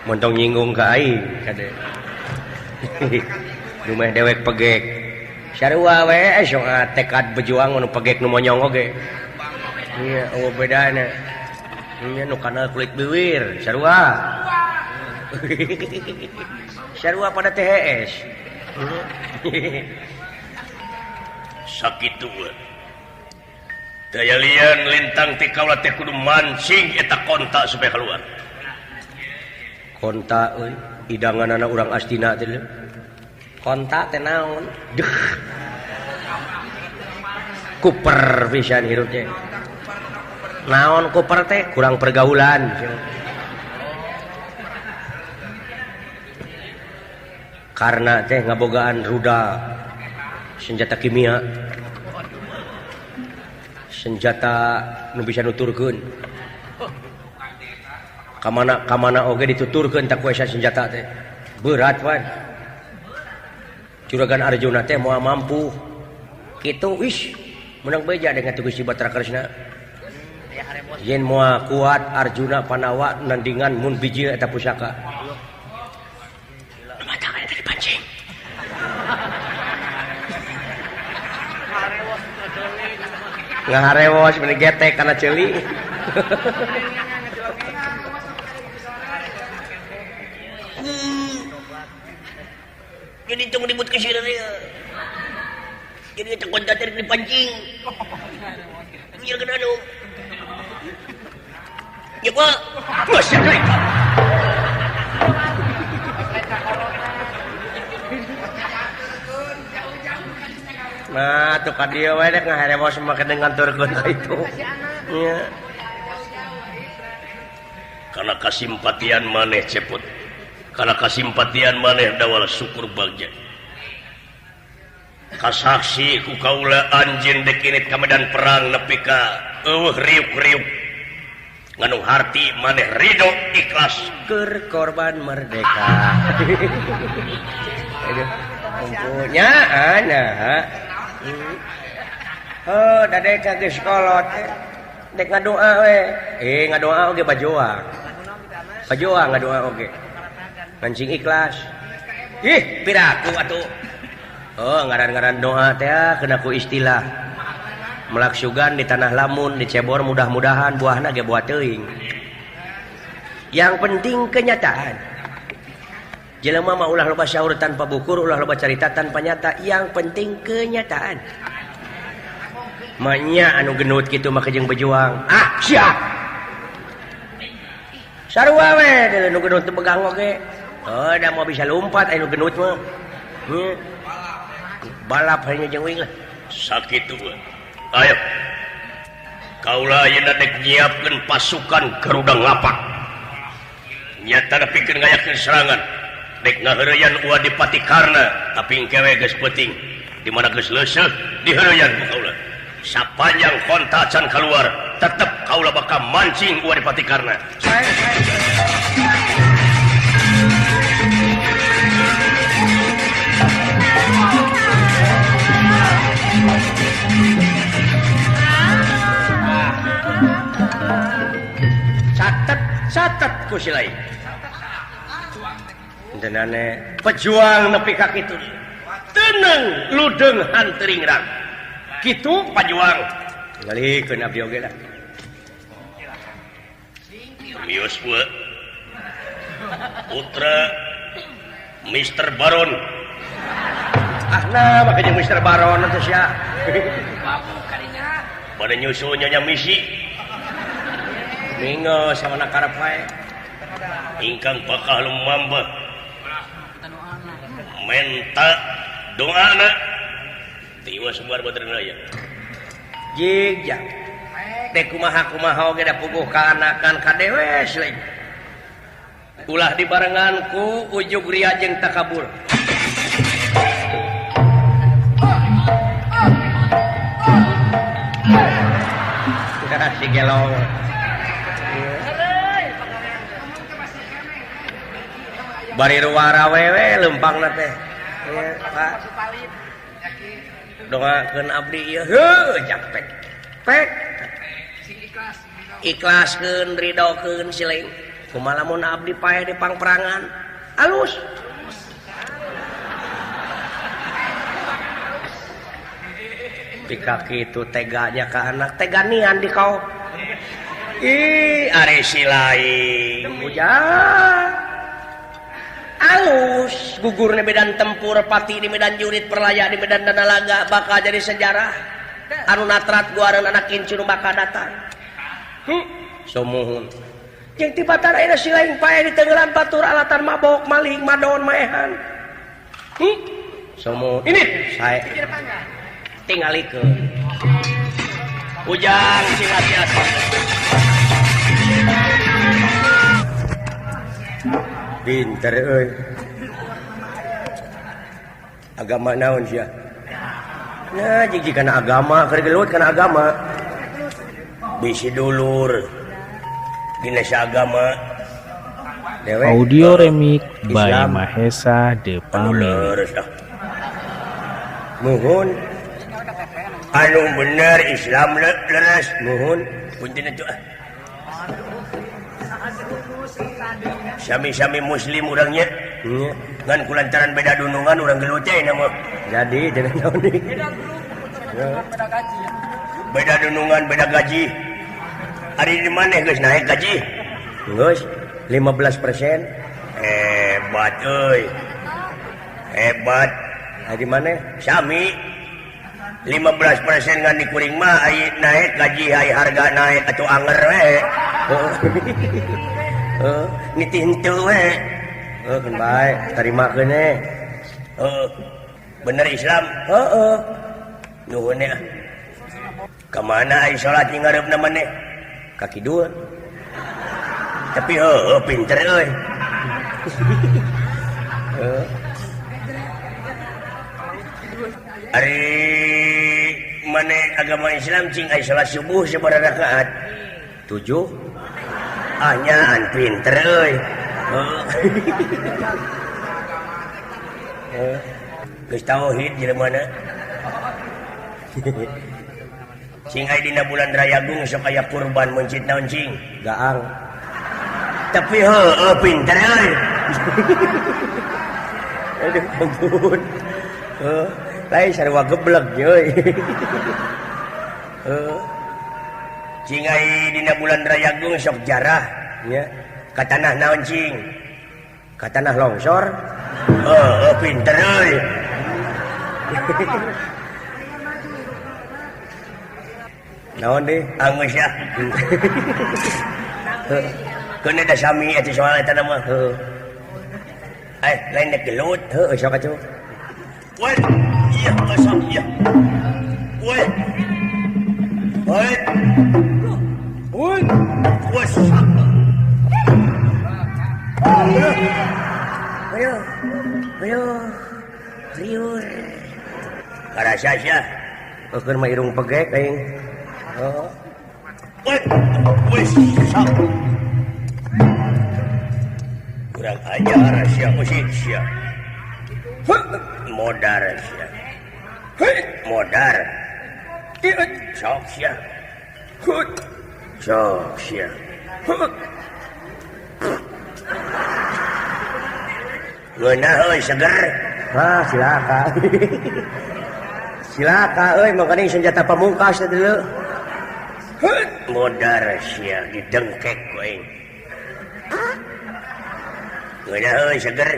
Montong nyinggung ka aing kade. Dumeh dewek pegek. Sarua we soal tekad berjuang nu pegek nu monyong oge. Nya, oh bedana. Nya nu kana kulit beuwir, sarua. Sarua pada THS. Sakitu daya lian lintang ti kaula teh kudu mancing eta kontak supaya keluar. Kontak euy, hidanganana urang astina teh. Kontak teh naon? Deuh. Kuper pisan hirup teh. Naon kuper teh? Kurang pergaulan. Karena teh ngabogaan rudal, senjata kimia, senjata nu bisa nuturkeun kamana oge dituturkeun tak kuasa senjata teh berat wan. Juragan Arjuna teh moal mampu kitu wis menang beja dengan Gusti Bathara Kresna. Yen moal kuat Arjuna Panawa nandingan mun biji eta pusaka. Mata kana teh dipancing. Ngaharewos meni getek kana ceuli. Jadi tunggu ribut ke sini dia. Jadi kita kontak dari dipancing. Ya kena anu. Ya Pak. Masya Allah. Nah, tuh ka dieu we dek ngaharewos make dengan turkeun itu. Nya. Karena kasimpatian maneh cepot. Karena kasimpatian maneh dawal syukur bagja. Kasaksi ku kaula anjeun dek init ka medan perang nepi ka eueuh riuk-riuk. Nganu harti maneh ridho ikhlas keur korban merdeka. Aduh, umpunya anak. Oh, dadek geus kolot. Dek ngadoa we. Ngadoa oge bajoang. Bajoang ngadoa oge. Mancing ikhlas. Ih, piraku atuh. Oh, ngaran-ngaran doa teh kena ku istilah. Melaksugan di tanah lamun, dicebor mudah-mudahan buahna ge buah teuing. Yang penting kenyataan. Jelema mah ulah loba syaur tanpa bukur, ulah loba carita tanpa nyata. Yang penting kenyataan. Manya anu genut kitu mah jeung bejuang. Ah, sia. Sarua we, deuleu nu genut teu pegang oge. Oh, da mau bisa lompat anu genut mah. Balap hanya jeung wing lah. sakitu. Ayo. Kaula ayeuna dek nyiapkeun pasukan Garuda Ngapak. Nyata nepikeun ngayakeun serangan. Dek ngaheureyan ulah di Patikarna, tapi engkewe geus peuting. Di mana geus leuseuh diheureyan ku kaula. Sapanjang kontak can keluar, tetep kaula bakal mancing ulah di Patikarna. ku si lain dan aneh pejuang nepi ka kitu tenang ludeng hanteringrang kitu pejuang ngalikeun abdi oge lah mios we putra Mr. Baron nah makanya Mr. Baron itu sia pada nyusul nyonya misi minggu sama nak karep wae ingkang bakal lumamba menta doana tiwa sebar baterna ya jig dek kumaha oge da puguh ka anakan ka dewe seuing ulah dibarengan ku ujug ria jeung takabur si gelong bari ruwara wewe lempangna teh Pak doakeun abdi ieu heuh jakpek pek ikhlaskeun ridokeun siling kumaha lamun abdi paeh di pangperangan alus pika kitu teganya ka anak teganian di kau are si lain bujang alus gugurna medan tempur pati di medan jurit perlaya di medan danalaga bakal jadi sejarah anu natrat guareun anak kincu nu bakal datang somuhun jeung tibatan ayeuna si lain paeh di tenggelan batur alatan mabok maling madon maehan somuhun ini sae tingalikeun ujang sing hati-hati pinter euy agama naon sia nah jiji kana agama keur gelut kana agama bisi dulur dina agama dewe audio remix by Mahesa The Family muhun anu bener Islam leres muhun punten atuh sami-sami muslim urangnya ngan kulantaran beda dunungan urang gelut teh nama jadi dengan naon deui beda dunungan beda gaji ari di maneh geus naik gaji geus 15% hebat euy hebat ari maneh sami 15% ngan dikuring mah ai naik gaji ai harga naik atuh anger we niti henteu we kan bae tarimakeun bener Islam nuhun ya ka mana ai salat ngareupna maneh ka kidul tapi pinter euy ari maneh agama Islam cing ai salat subuh sabaraha rakaat 7 anyaan pinter euy geus tauhid jelema na cing aya dina bulan Rayagung sok aya kurban mencit naon cing gaang tapi pinter euy aduh ampun lain sarua geblek euy cing aya dina bulan Rayagung sok jarah nya ka tanah naon cing ka tanah longsor pinter euy naon deh angus ya keun da sami atuh soal eta mah lain dek gelut sok atuh we iya asam iya we wes ayo riur karasa sia keur mah irung pegek aing wes sak kurang ajar sia musik sia modar sia modar sok sia sok sia Ngeunah euy seger. Silakan. Silakan euy mangkani senjata pamungkas teh dulu. Modar sia didengkek we. Ngeunah euy seger.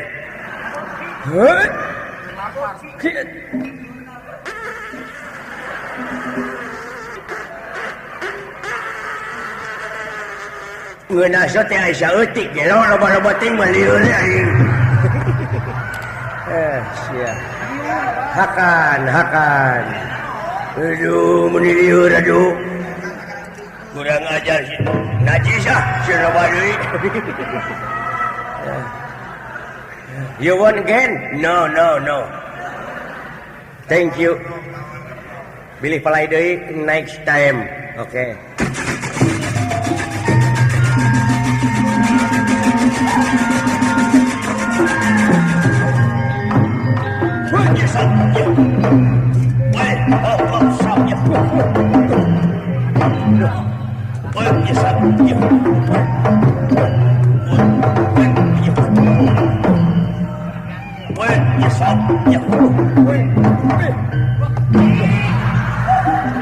Ngeunah so teh aya eutik ge loba-loba ting mah lieur aing. Sia. Hakan. Aduh, meni lieur aduh. Kurang ajar sih. Najis ah, siapa deui? You want again? No. Thank you. Bilih palai deui next time. Okay.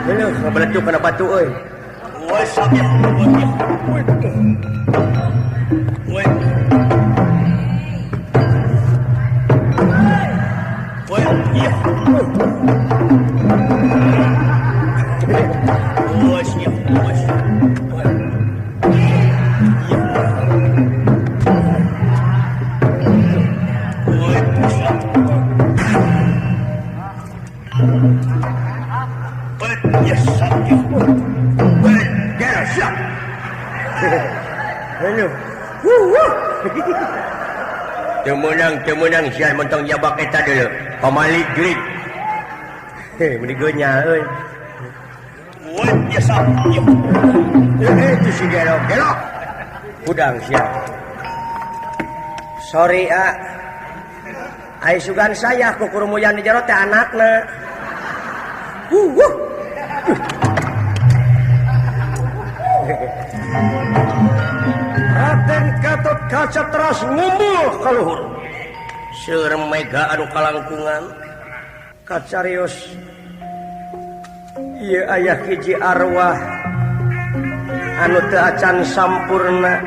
Hello, beletuk kena batu euy. Temenang sian mentong jabak eta dulu. Pamalik grid. Meni gonya euy. Itu si gelok. Udang siap. Sorry ai sugan saya ku kurumuyan di jero teh anakna. Raden Gatotkaca teras ngumbul ka luhur. Seueur mega anu kalangkungan. Kacarios ieu aya hiji arwah anu teu acan sampurna.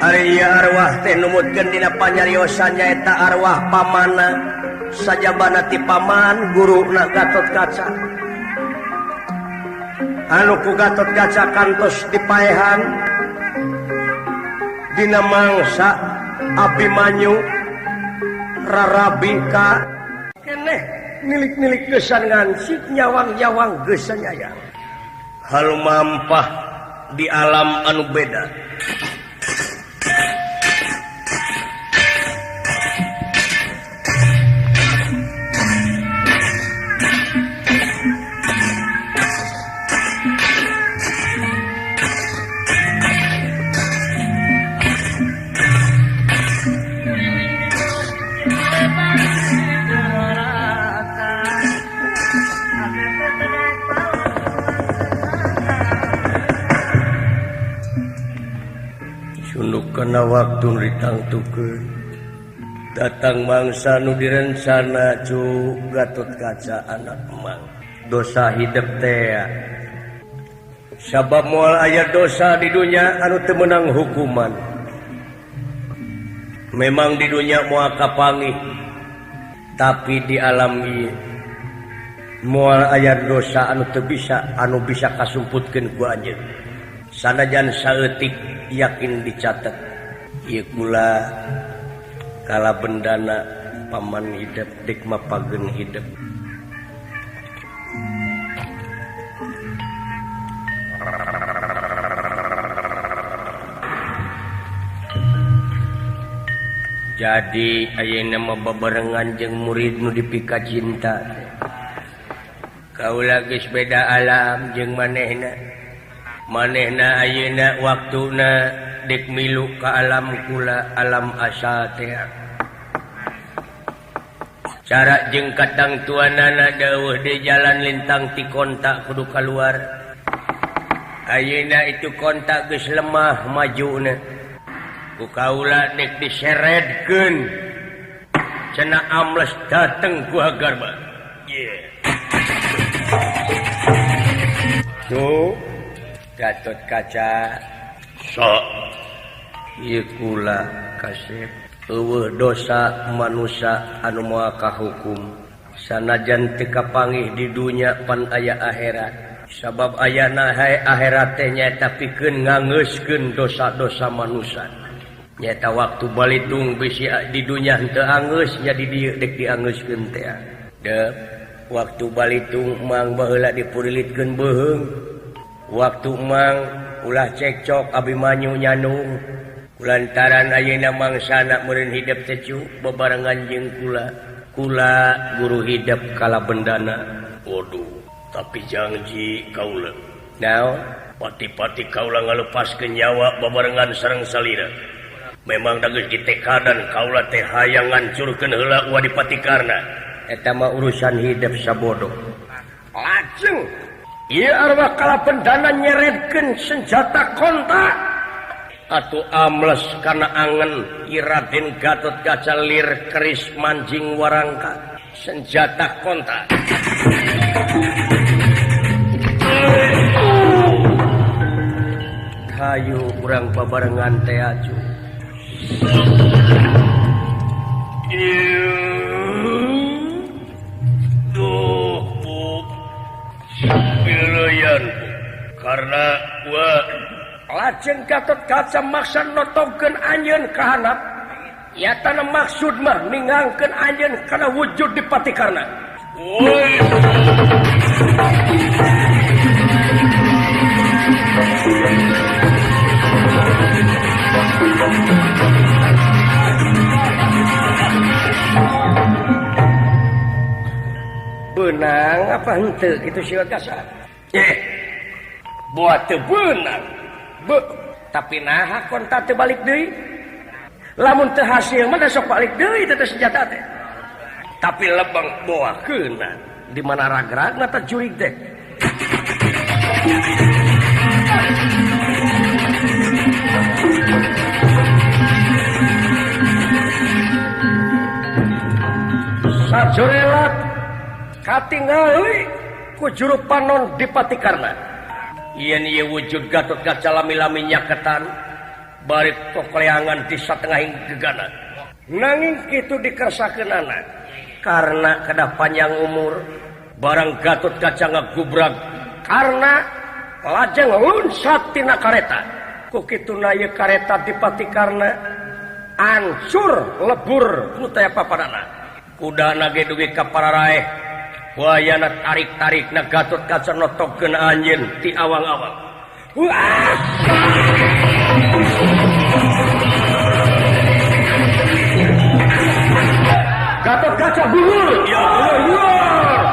Ari ieu arwah teh numutkeun dina panyariosan nyaeta arwah pamanna. Sajabana ti paman guruna Gatotkaca. Anu ku Gatotkaca kantos dipaehan dina mangsa Abimanyu Rarabika keneh milik-milik geusan ngansik nyawang-nyawang geus nyayang. Hal mampah di alam anu beda. Kana waktu ditangtukeun datang mangsa nu direncana cu Gatotkaca anak emang dosa hidup teh sabab moal aya dosa di dunia anu teu meunang hukuman. Memang di dunia moal kapangih tapi di alam ieu moal aya dosa anu teu bisa kasumputkeun ku anjeun. Sanajan saeutik yakin dicatat ieu kula kala bendana paman hidup dik mapageun hidup. Jadi ayeuna mah babarengan jeung murid nu dipika cinta. Kaula geus beda alam jeung manehna ayeuna waktuna dek milu ka alam kula alam asa teh. Cara jeung katang tuanana dawuh di jalan lintang ti kontak kudu kaluar. Ayeuna itu kontak geus lemah majuna. ku kaula nek diseredkeun cenah amles dateng ku Hagarba. Tuh Gatot Kaca sok ieu kula kasep eueuh dosa manusia anu moal kahukum sanajan teu kapanggih di dunya pan aya akhirat sabab ayana hae akhirat teh nyaeta pikeun ngangeuskeun dosa-dosa manusia nyaeta waktu balitung bisi di dunya henteu angeus nya di dieu dek diangeuskeun teh deuh waktu balitung mang baheula dipurilitkeun beuheung waktu mang ulah cekcok Abimanyu nyanung kulantaran ayeuna mangsana meureun hidup teh bebarengan jeung kula guru hidup kala bendana. Waduh tapi janji kaula naon pati-pati kaula ngalepaskeun nyawa bebarengan sareng salira memang da geus ditekadan kaula teh hayang ngancurkeun heula Wadipatikarna eta mah urusan hidup sabodo lajeng ieu arwah kala bendana nyeredkeun senjata kontak atuh amles kana angen Raden Gatot Kaca lir keris manjing warangka senjata kontak hayu urang babarengan teh aju duh bu pileyan karena lajeng Gatot Kaca maksa notongkeun anjeun ka handap yatana maksud mah ninggalkeun anjeun kana wujud Dipatikarna. Benang apa henteu kitu si Kaca buat teu beunang tapi naha kontak teu balik deui lamun teu hasil mah sok balik deui teh senjata teh tapi lebeng boakeunna di mana ragragna teh jurig teh sajorelat katingali ku juru panon Dipatikarna yen ieu wujud Gatot Kaca lami-lami nyaketan bari tokleangan di satengahing gegana nanging kitu dikersakeunana karena kedah panjang umur barang Gatot Kaca ngagubrag karena lajeng lunsat tina kareta ku kituna ieu kareta Dipatikarna ancur lebur ku teh papadana kudana ge dugi ka pararaeh wayana tarik-tarikna Gatot Kaca notongkeun anjeun ti awang-awang. Gatot Kaca gugur. Ya Allah.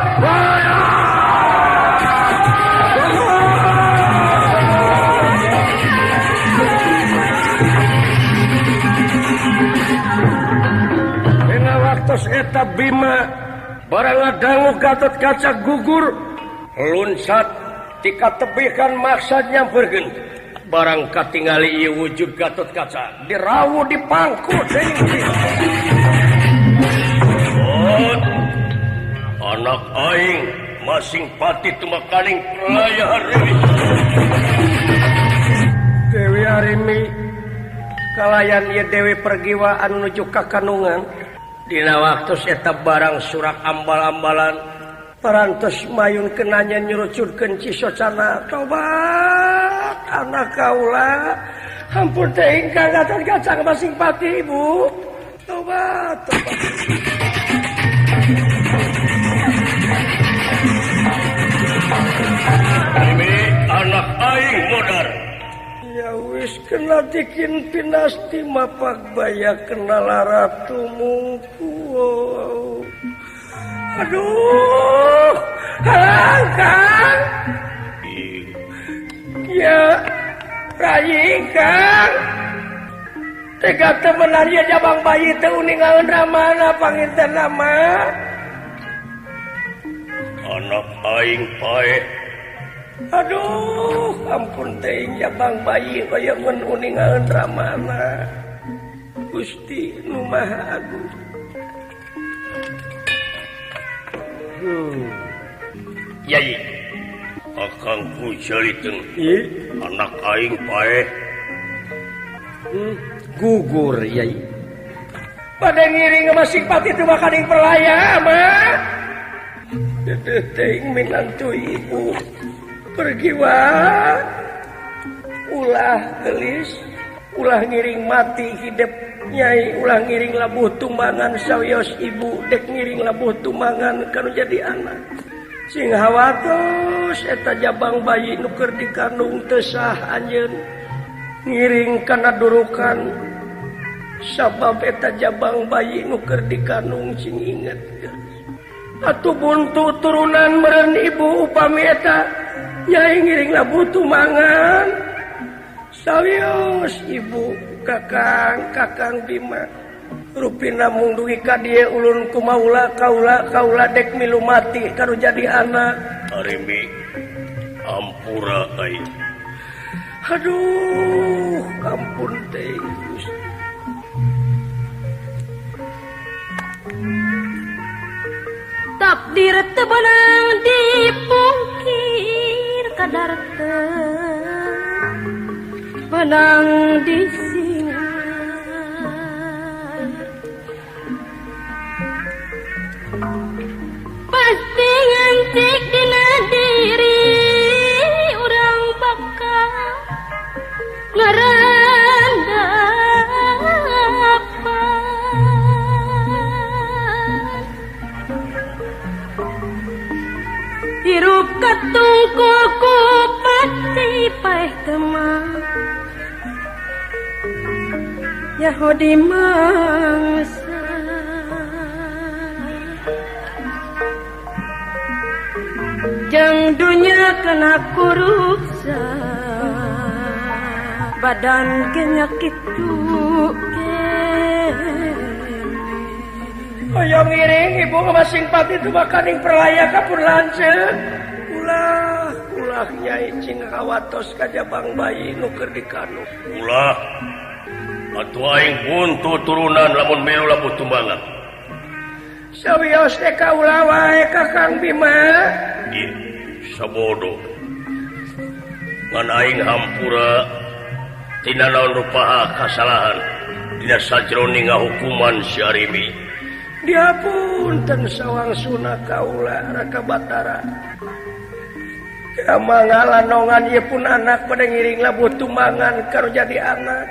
Dina waktos eta Bima barang ngadangu Gatot Kaca gugur lunsat tika tebihkan maksa nyamperkeun barang katingali ieu wujud Gatot Kaca dirawu di pangku deui anak aing masing pati tumakaning Raya Harimi Dewi Harimi kalayan ieu Dewi Pergiwa anu nuju ka Kanungan dina waktu eta barang surak ambal-ambalan parantos mayun kenanya nyurucurkeun Cisocana tobat anak kaula hampur teh ingkang Gatot Kaca masing pati ibu tobat ini anak aing modar ya wis kena dikin pinasti mapak baya kenal ratumu aduh Kang ya Rai Kang tega temenan ya jabang bayi teu ningaeun ramana panginten nama anak aing pae aduh ampun teh jabang bayi kaya mun uningaeun ramana Gusti Nu Maha Agung. Yai Kakangku jaliteung anak aing pae Gugur Yai. Pada ngiring masing pati teu makaning perlaya mah. Dedeh teuing minantu ibu. Pergi wae. Ulah gelis, ulah ngiring mati hidup Nyai, ulah ngiring labuh tumbangan sawios ibu dek ngiring labuh tumbangan kanu jadi anak. Sing hawatos eta jabang bayi nu keur dikandung teu sah anjeun. Ngiring kana durukan sabab eta jabang bayi nu keur dikandung sing inget. Atuh buntu turunan meureun ibu upami eta Nyai ngiring labuh tumbangan. Sawios ibu kakang Bima rupina mung dugi ka dieu ulun kumaula kaula dek milu mati kanu jadi anak. Arimi ampura ai. Aduh ampun teh Gusti. Takdir teu beunang dipungkir kadar teu benang disingar. Pasti ngancik dina diri urang bakal ngarandapan. Hirup katungkul ku pati paeh teman Yahudi mangsa jang dunya kena kuruksa badan kenya kitu Hoyong ngiring ibu masing pati teu makaning perlaya kapur lanceuk. Ulah Nyai cing hawatos ka jabang bayi nu keur dikandung. Ulah atuh aing buntu turunan lamun milu labuh tumbangan. Sawios teh kaula wae Kakang Bima. Ieu sabodo. Ngan aing hampura tina naon rupaha kasalahan dina sajroning ngahukuman si Arimi. Diapunten sawang suna kaula Raka Batara. Kamangalanongan ieu pun anak pada ngiring labuh tumbangan karo jadi anak.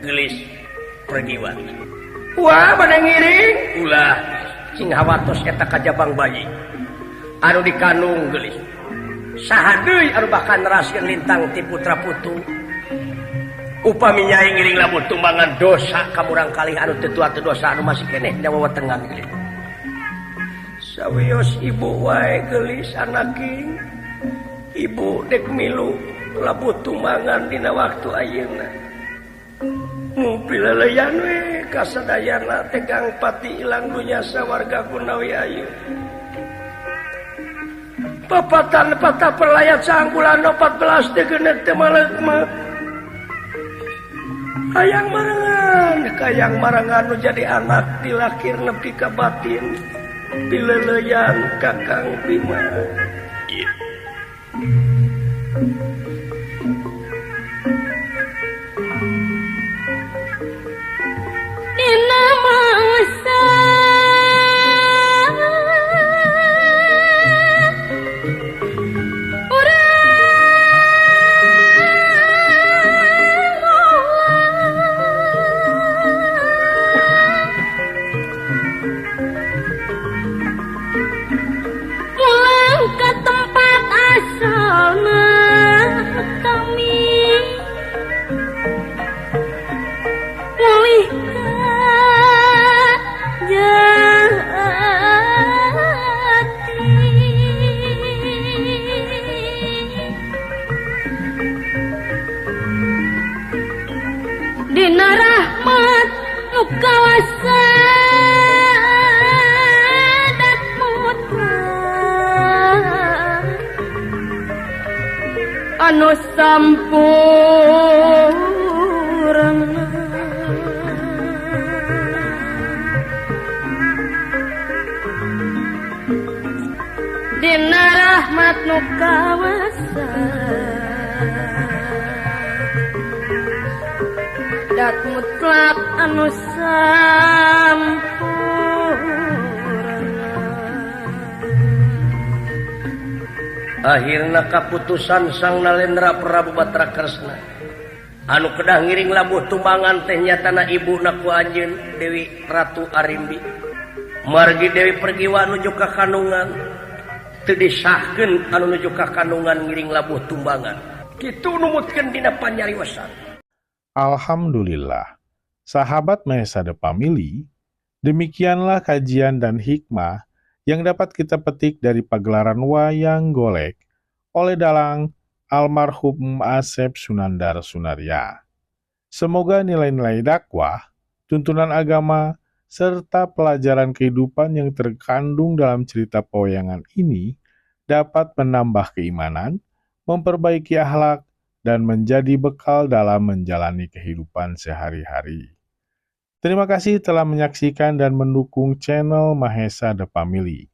Gelis pergi wae. Wah pada ngiring. Ulah Sing hawatos eta kajabang bayi anu dikandung gelis. Saha deui anu bakal neraskeun lintang ti putra-putu. Upami Nyai ngiring labuh tumbangan dosa kamurang kalih anu teu tuatu dosa anu masih keneh dina wewentengan gelis. Sawios ibu wae gelis anaking. Ibu dek milu labuh tumbangan dina waktu ayeuna. Pileleyan we kasadayana tegang pati ilang dunya sawarga kunawi ayu. Papatan patah perlayat sangkulan 14 teh genet teh maleuk mah. Kayang marangan nu jadi anak dilakir nepi ka batin. Pileleyan Kakang Bima. Dina mangsa pulang ke tempat asalna kami pulihkan jati dina rahmat nu kawasa dat mutlak anu sampurna Dina rahmat nu kawasa dat mutlak anu akhirna kaputusan Sang Nalendra Prabu Batra Kresna anu kedah ngiring labuh tumbangan teh nyatana ibuna ku anjeun Dewi Ratu Arimbi margi Dewi Pergiwa nuju ka kandungan teu disahkeun anu nuju ka kandungan ngiring labuh tumbangan kitu numutkeun dina panyariwasan. Alhamdulillah, sahabat Mahesa The Family, demikianlah kajian dan hikmah yang dapat kita petik dari pagelaran wayang golek oleh dalang almarhum Asep Sunandar Sunaria. Semoga nilai-nilai dakwah, tuntunan agama, serta pelajaran kehidupan yang terkandung dalam cerita pewayangan ini dapat menambah keimanan, memperbaiki akhlak, dan menjadi bekal dalam menjalani kehidupan sehari-hari. Terima kasih telah menyaksikan dan mendukung channel Mahesa The Family.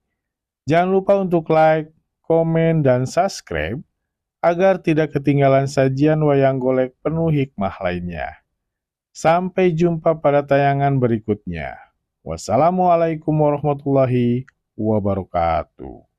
Jangan lupa untuk like, komen, dan subscribe agar tidak ketinggalan sajian wayang golek penuh hikmah lainnya. Sampai jumpa pada tayangan berikutnya. Wassalamualaikum warahmatullahi wabarakatuh.